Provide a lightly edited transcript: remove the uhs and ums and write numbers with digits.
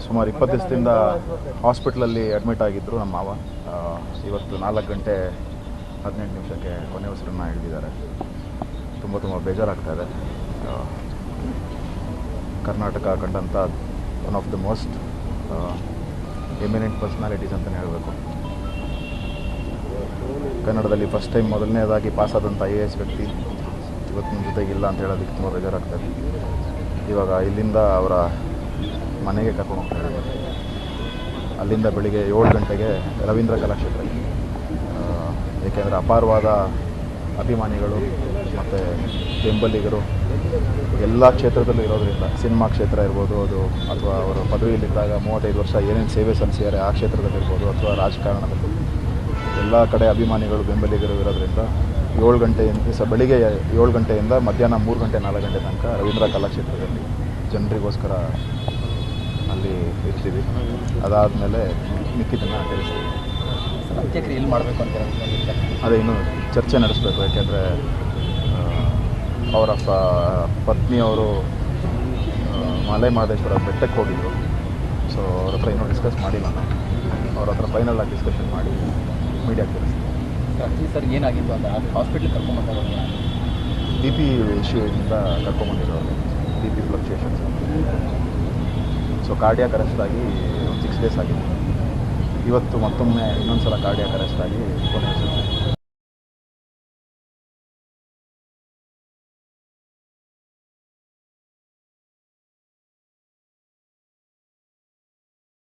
ಸುಮಾರು 20 ದಿವಸದಿಂದ ಹಾಸ್ಪಿಟ್ಲಲ್ಲಿ ಅಡ್ಮಿಟ್ ಆಗಿದ್ದರು ನಮ್ಮ ಮಾವ. ಇವತ್ತು 4 ಗಂಟೆ 18 ನಿಮಿಷಕ್ಕೆ ಕೊನೆ ಉಸಿರನ್ನು ಹಿಡಿದಿದ್ದಾರೆ. ತುಂಬ ಬೇಜಾರಾಗ್ತಾಯಿದೆ. ಕರ್ನಾಟಕ ಕಂಡಂಥ one of the most eminent personalities ಅಂತಲೇ ಹೇಳಬೇಕು. ಕನ್ನಡದಲ್ಲಿ ಫಸ್ಟ್ ಟೈಮ್ ಮೊದಲನೇದಾಗಿ ಪಾಸಾದಂಥ IAS ವ್ಯಕ್ತಿ ಇವತ್ತು ನಿಮ್ಮ ಜೊತೆಗಿಲ್ಲ ಅಂತ ಹೇಳೋದಕ್ಕೆ ತುಂಬ ಬೇಜಾರಾಗ್ತದೆ. ಇವಾಗ ಇಲ್ಲಿಂದ ಅವರ ಮನೆಗೆ ಕರ್ಕೊಂಡು ಹೋಗ್ತಾರೆ. ಅಲ್ಲಿಂದ ಬೆಳಿಗ್ಗೆ 7 ಗಂಟೆಗೆ ರವೀಂದ್ರ ಕಲಾಕ್ಷೇತ್ರಕ್ಕೆ. ಏಕೆಂದರೆ ಅಪಾರವಾದ ಅಭಿಮಾನಿಗಳು ಮತ್ತು ಬೆಂಬಲಿಗರು ಎಲ್ಲ ಕ್ಷೇತ್ರದಲ್ಲೂ ಇರೋದರಿಂದ, ಸಿನಿಮಾ ಕ್ಷೇತ್ರ ಇರ್ಬೋದು ಅದು, ಅಥವಾ ಅವರು ಪದವಿಯಲ್ಲಿದ್ದಾಗ 35 ವರ್ಷ ಏನೇನು ಸೇವೆ ಸಲ್ಲಿಸಿದ್ದಾರೆ ಆ ಕ್ಷೇತ್ರದಲ್ಲಿರ್ಬೋದು, ಅಥವಾ ರಾಜಕಾರಣದಲ್ಲಿ ಎಲ್ಲ ಕಡೆ ಅಭಿಮಾನಿಗಳು ಬೆಂಬಲಿಗರು ಇರೋದರಿಂದ 7 ಗಂಟೆಯಿಂದ ಬೆಳಿಗ್ಗೆ 7 ಗಂಟೆಯಿಂದ ಮಧ್ಯಾಹ್ನ 3 ಗಂಟೆ 4 ಗಂಟೆ ತನಕ ರವೀಂದ್ರ ಕಲಾಕ್ಷೇತ್ರದಲ್ಲಿ ಜನರಿಗೋಸ್ಕರ ಅಲ್ಲಿ ಇರ್ತೀವಿ. ಅದಾದಮೇಲೆ ಮಿಕ್ಕಿದ್ದನ್ನು ತಿಳಿಸ್ತೀವಿ. ಅಂತ್ಯಕ್ರಿಯೆ ಎಲ್ಲಿ ಮಾಡಬೇಕು ಅಂತ ಅದೇ ಇನ್ನೂ ಚರ್ಚೆ ನಡೆಸಬೇಕು. ಯಾಕೆಂದರೆ ಅವರ ಪತ್ನಿಯವರು ಮಲೆ ಮಹದೇಶ್ವರ ಬೆಟ್ಟಕ್ಕೆ ಹೋಗಿದ್ದರು. ಸೊ ಅವ್ರ ಹತ್ರ ಇನ್ನೂ ಡಿಸ್ಕಸ್ ಮಾಡಿಲ್ಲ. ನಾನು ಅವ್ರ ಹತ್ರ ಫೈನಲ್ ಆಗಿ ಡಿಸ್ಕಷನ್ ಮಾಡಿ ಮೀಡಿಯಾಗೆ ತಿಳಿಸ್ತೀನಿ. ಸರ್ ಏನಾಗಿತ್ತು ಅಂತ ಹಾಸ್ಪಿಟ್ಲಿಗೆ ಕರ್ಕೊಂಡ್ಬಂದಾಗ BP ಇಶ್ಯೂಯಿಂದ ಕರ್ಕೊಂಬಂದಿರೋರು, BP fluctuations. So cardiac arrest ಆಗಿ ಒಂದು 6 ಡೇಸ್ ಆಗಿದೆ. ಇವತ್ತು ಮತ್ತೊಮ್ಮೆ ಇನ್ನೊಂದು ಸಲ ಕಾರ್ಡಿಯಾಕ್ ಅರೆಸ್ಟ್ ಆಗಿ ಕೊನೆ